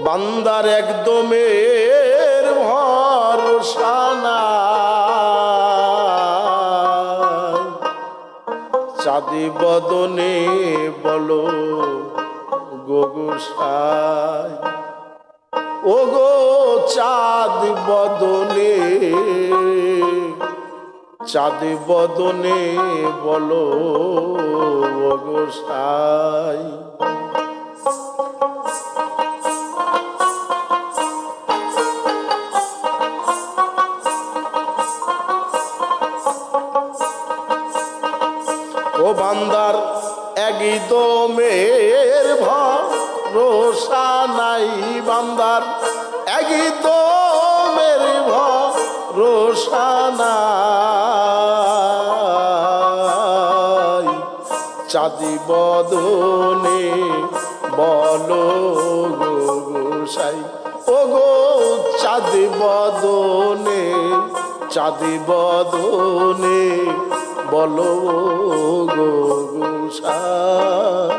বান্দার একদমের ভরসা নাই, চাঁদি বদনে বলো গো গোসাই, ও গো চাঁদ বদনে, চাঁদ বদনে বলো ও গোসাই। ও বান্দার একদমের ভরসা নাই, বান্দার একদমের ভরসা নাই, চাঁদি বদনে বলো গো গোসাই, ও গো চাঁদি বদনে, চাঁদি বদনে বলো গো গোসাই।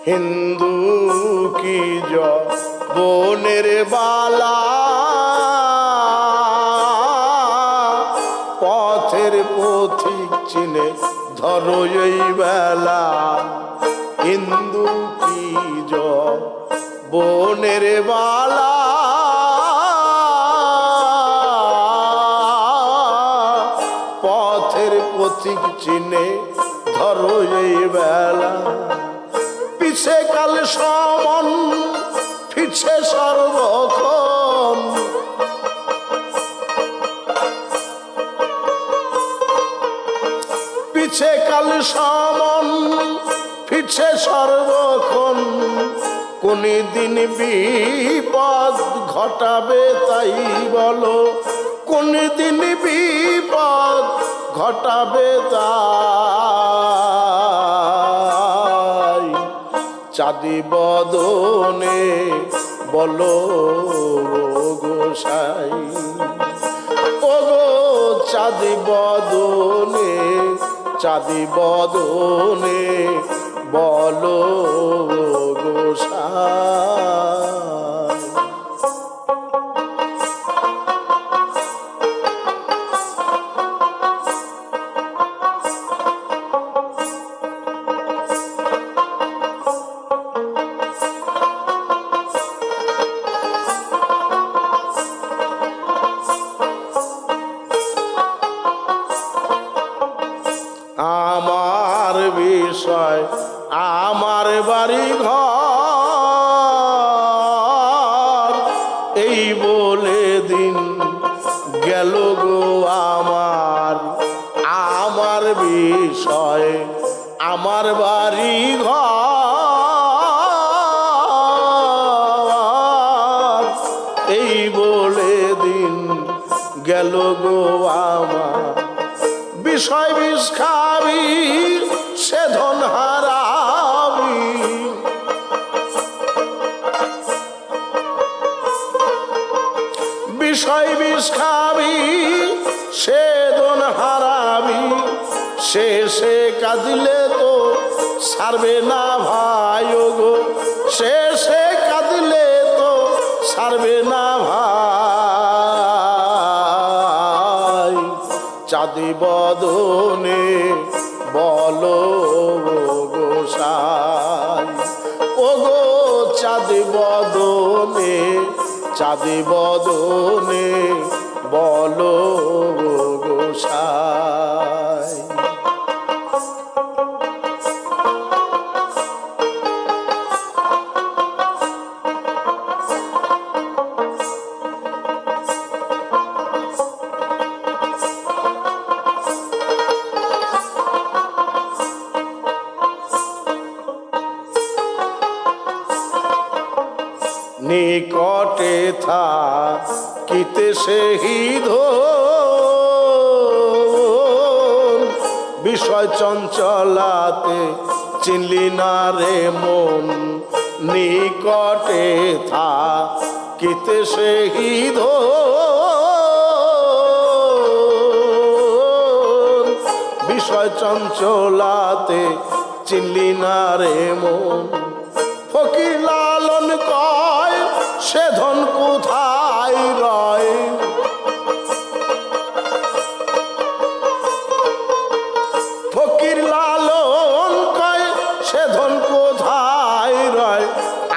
হিন্দু কি বনের বালা, পথের পথিক চিনে ধরো এই বেলা, হিন্দু কি বনের বালা, পথের পথিক চিনে ধরো এই বেলা, পিছে কাল সমন পিছে সর্বক্ষণ, পিছে কাল সমন পিছে সর্বক্ষণ, কোন দিন বিপদ ঘটাবে তাই বলো, কোন দিন বিপদ ঘটাবে তাই, চাঁদি বদনে বলো গোসাই, ও গো চাঁদি বদনে, চাঁদি বদনে বলো গোসাই। আমার বিষয় আমার বাড়ি ঘর, এই বলে দিন গেল গো আমার, আমার বিষয় আমার বাড়ি ঘর, এই বলে দিন গেল গো আমার, বিষয় বিষ খাবি সে ধন হারাবি, বিষয় বিষ খাবি সে ধন হারাবি, শেষে কাঁদিলে তো ছাড়বে না ভাই গো, শেষে কাঁদিলে তো ছাড়বে না ভাই, চাঁদি বদনে বলো গোসাই, ও গো চাঁদি বদনে, চাঁদি বদনে বলো গোসাই। নিকটে থাকিতে সেই ধো বিষয় চঞ্চলাতে চিনলি না রে মন নিকটে থাকিতে সেই ধন বিষয় চঞ্চলাতে চিনলি না রে মন ফকির লালন কয় সে ধন কোথায় রয় ফকির লালন কয় সে ধন কোথায় রয়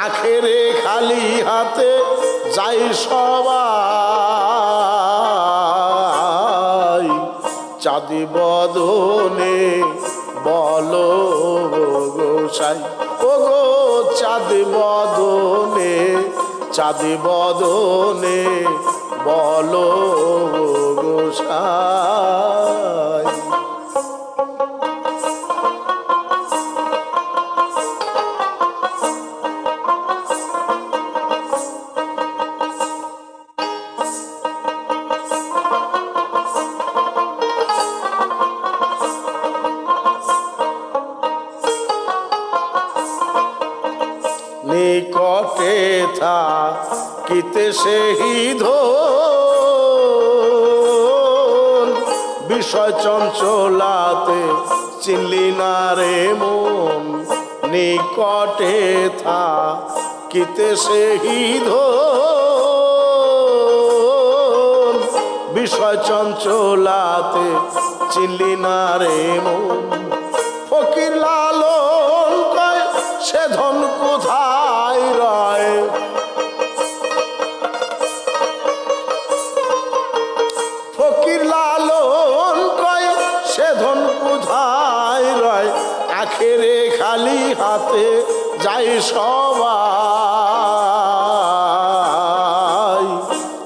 আখেরে খালি হাতে যাই সবাই চাঁদি বদনে বলো গোসাই ও গো চাঁদি বদনে চাঁদি বদনে বলো গোসাই নিকটে থাকিতে সেই ধন বিষয় চঞ্চলাতে চিনলি না রে মন নিকটে থাকিতে সেই ধন বিষয় চঞ্চলাতে চিনলি না রে মন ফকির লালন কয় সে ধন কোথায় রয় ফকির লালন কয় সে ধন কোথায় রয় আখেরে খালি হাতে যাই সবাই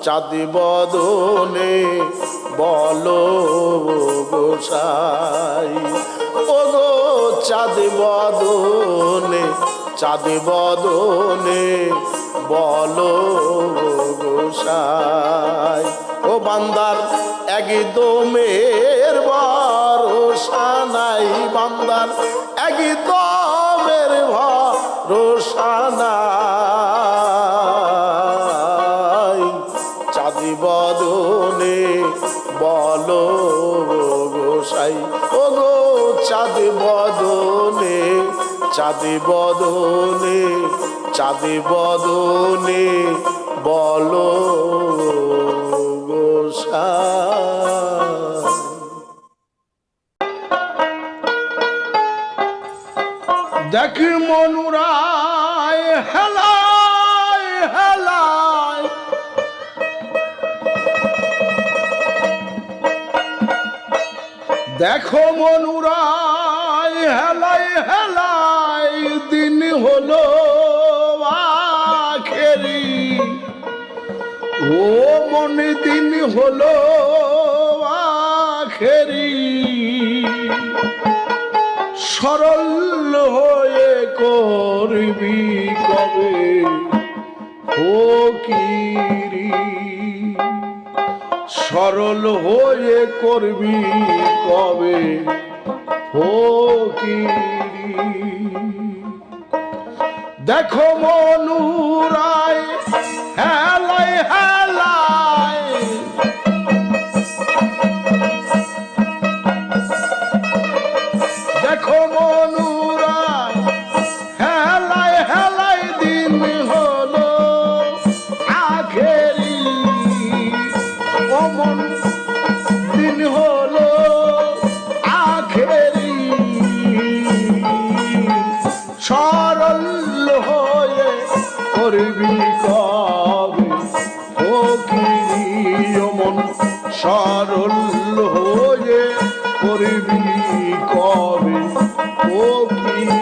চাঁদি বদনে বলো গোসাই ও গো চাঁদি বদনে চাঁদি বদনে বলো গোসাই ও বান্দার একদমের ভরসা নাই বান্দার একদমের ভরসা নাই চাঁদি বদনে বলো গোসাই ও গো চাঁদি বদনে চাঁদি বদনে চাঁদি বদনে বলো গোসাই দেখ মনুরায় হেলায় হেলায় দেখো মনুরায় হেলায় হেলায় দিন হলো আখেরি ও মন দিন হলো আখেরি সরল হয়ে করবি কবে ফকিরি সরল হয়ে করবি কবে ফকিরি দেখো মনুরায় হেলায় হেলায় দেখো মনুরায় হেলায় হেলায় দিন হলো আখেরি ও মন দিন হলো আখেরি সরল হয়ে করবি কবে ফকিরি ও মন সরল হয়ে করবি কবে ফকিরি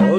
ও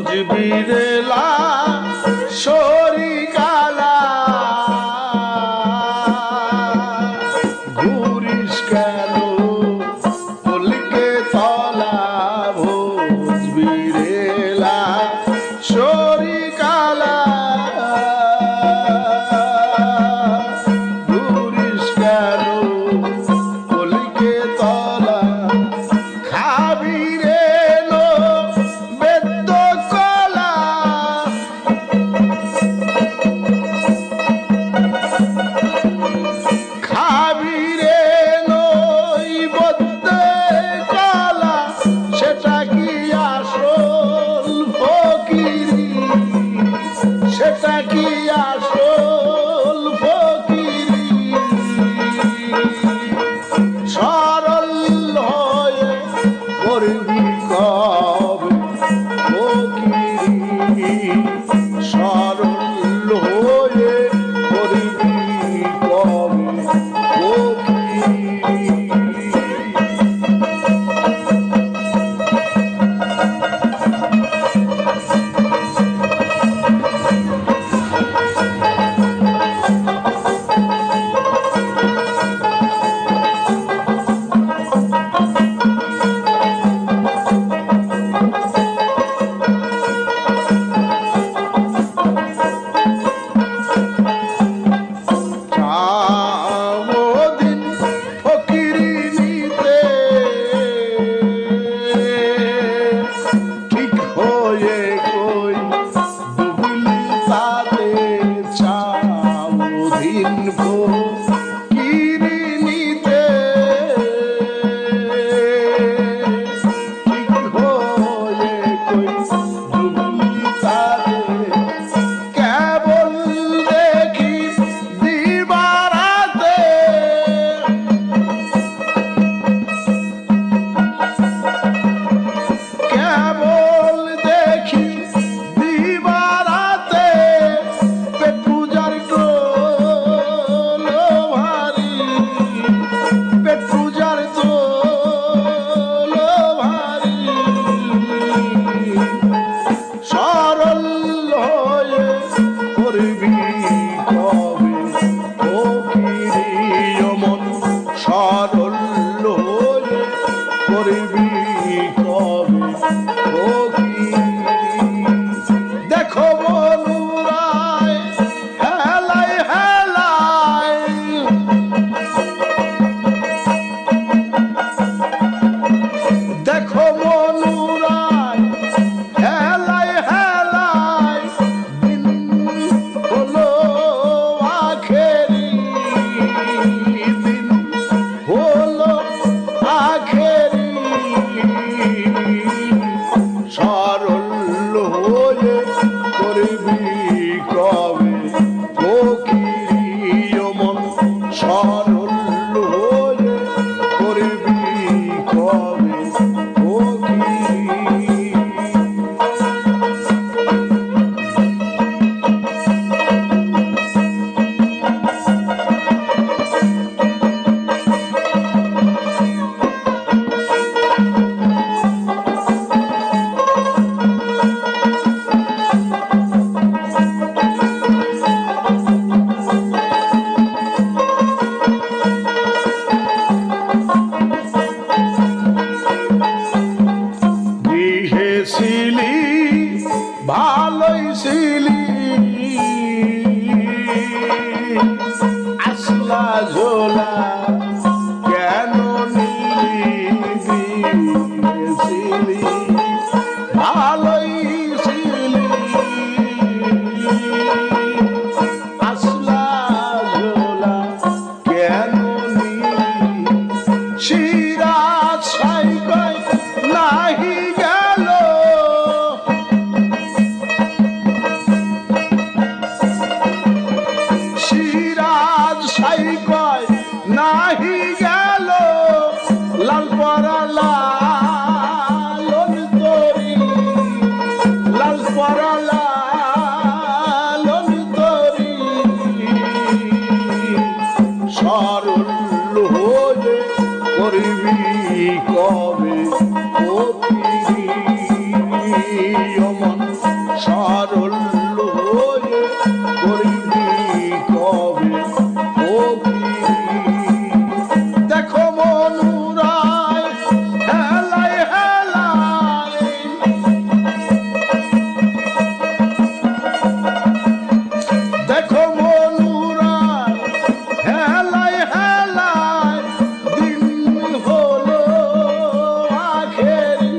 সরল হয়ে করবি কবে ফকিরি। দেখো বনুরায় হেলায় হেলায়, দেখো বনুরায় হেলায় হেলায়, দিন হলো আখেরি, দিন হলো আখেরি। সরল হয়ে করবি কবে ফকিরি, মন সরল হয়ে করবি কবে ফকিরি। ছিলি ভালোই ছিলি, আসলা ঝোলা কেন নিলি, ছিলি ভালোই ছিলি, আসলা ঝোলা কেন নিলি। সিরাজ সাইকয় নাহি গেল, সিরাজ সাইকয় নাহি গেল, লাল পরা লালন তরি, লাল পরা লালন তরি। সরল হয়ে করবি কবে ফকিরি, মন সরল হয়ে করবি কবে ফকিরি। দেখো মনুরায় হেলায় হেলায়, দেখো মনুরায় হেলায় হেলায়, দিন হলো আখেরি,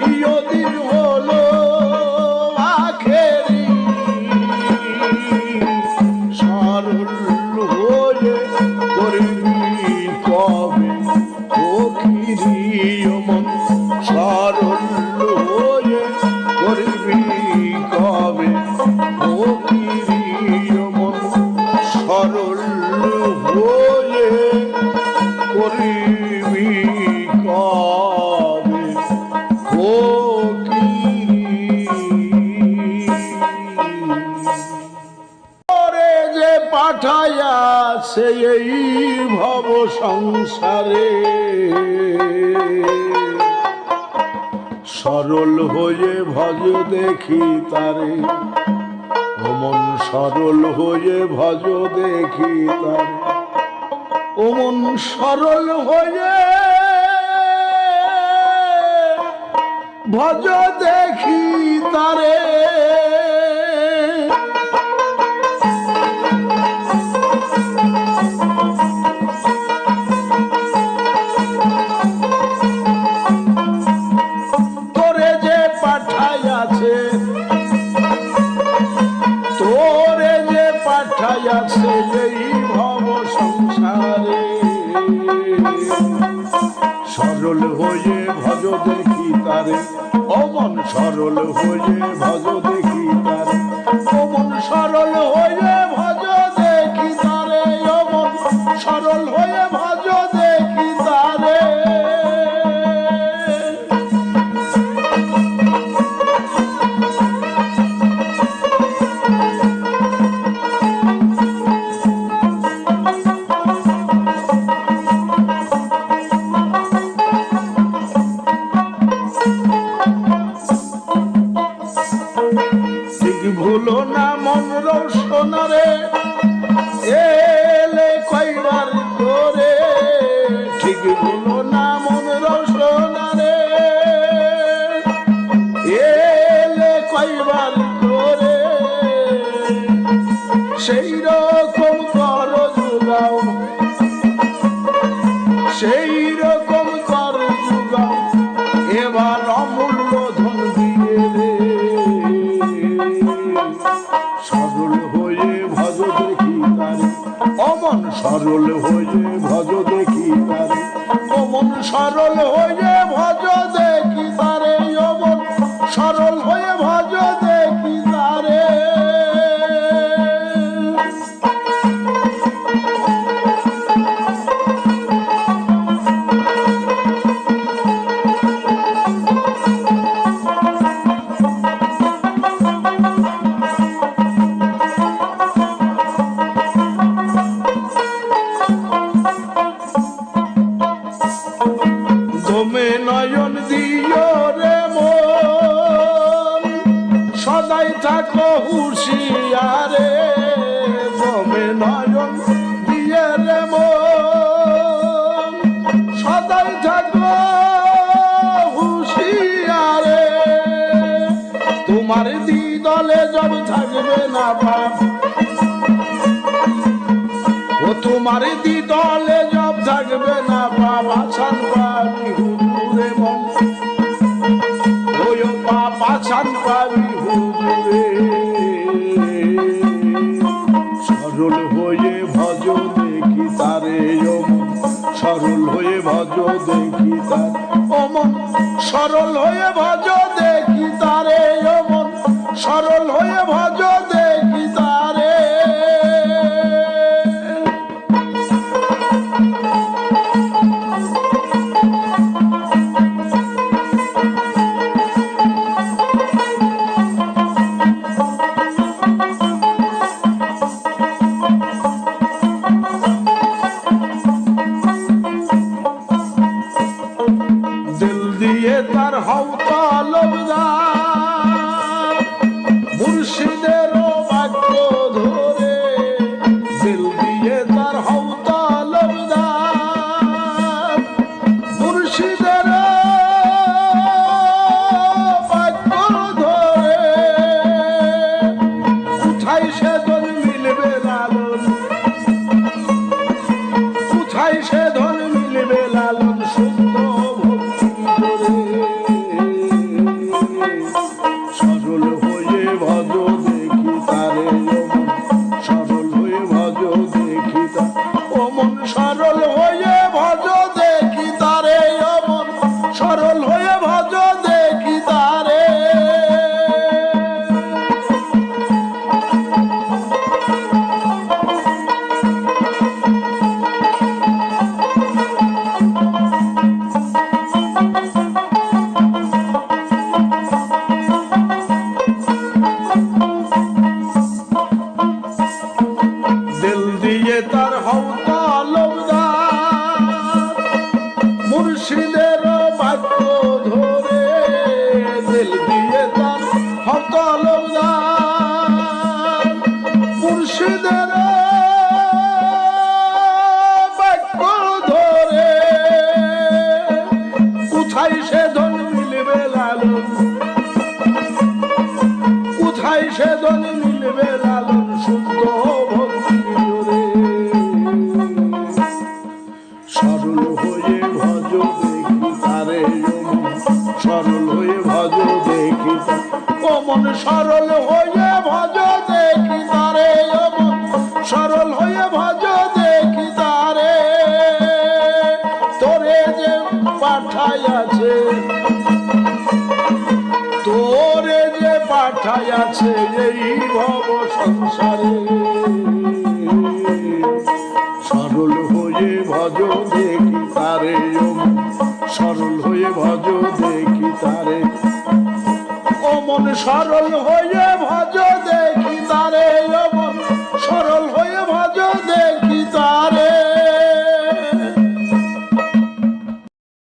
ইয়ো দিন হলো আখেরি। সরল হয়ে করবি কবে ফকিরি, মন সরল হয়ে করবি কবে ফকিরি, মন সরল হয়ে করবি কবে ফকিরি। ওরে যে পাঠাইয়াছে এই ভব সংসারে, সরল হয়ে ভজ দেখি তারে, ওমন সরল হয়ে ভজ দেখি তারে, ওমন সরল হয়ে ভজ দেখি তারে। তোরে যে পাঠাইয়াছে, তোরে যে পাঠাইয়াছে এই ভব সংসারে, সরল হয়ে ভজ দেখি তারে, অমন সরল হয়ে ভজ দেখি তারে, অমন সরল হয়ে ভজ দেখি তারে, অমন সরল হয়ে ভজ দেখি তারে। সেই রকম কর যুগাও এবার অমূল্য ধন দিয়ে রে। সরল হয়ে ভজ দেখি তারে অমন সরল হয়ে ভজ দেখি তারে অমন সরল হয়ে ভজ দেখি তারে অমন সরল হয়ে ভজ দেখি তারে। দমে নয়ন দিও রে মন সদাই থাকো হুঁশিয়ারে। দমে নয়ন দিয়ে রে মন সদাই থাকো হুঁশিয়ারে। তোমার দিদলে জব থাকবে না বাপ ও তোমার দিদলে জব থাকবে না বাবা ছান পাবি হুজুরে মন ওই বাবা ছান পাবি হুজুরে। সরল হয়ে ভজ দেখি তারে অমন সরল হয়ে ভজ দেখি তার অমন সরল হয়ে ভজ দেখি তারে অমন সরল হয়ে ভজ দেখি তারে। দিল দিয়ে তার হও তলবদার মুর্শিদের বাক্য ধরে। দিল দিয়ে তার হও তলবদার মুর্শিদের বাক্য ধরে। কোথায় সে ধন মিলবে লালন কোথায় সে ধন মিলবে লালন শুদ্ধ সরল হয়ে ভজ দেখি তারে সরল হয়ে ভজ দেখি তার অমন সরল হয়ে ভজ দেখি তারে অমন সরল হয়ে ভজ দেখি তারে। দিল দিয়ে তার হও তলবদার মুর্শিদের বাক্য ধরে। দিল দিয়ে তার হও তলবদার মুর্শিদের বাক্য ধরে। কোথায় সে ধন মিলবে লালন কোথায় সে ধন মিলবে লালন শুদ্ধ ভক্তি জোরে। সরল হয়ে ভজ দেখি তারে সরল হয়ে ভজ দেখি অমন সরল হয়ে ভজ দেখি তারে অমন সরল হয়ে ভজ দেখি তারে। তোরে যে পাঠাইয়াছে তোরে যে পাঠাইয়াছে এই ভব সংসারে। সরল হয়ে ভজ দেখি তারে সরল হয়ে ভজ দেখি তারে অমন সরল হয়ে ভজ দেখি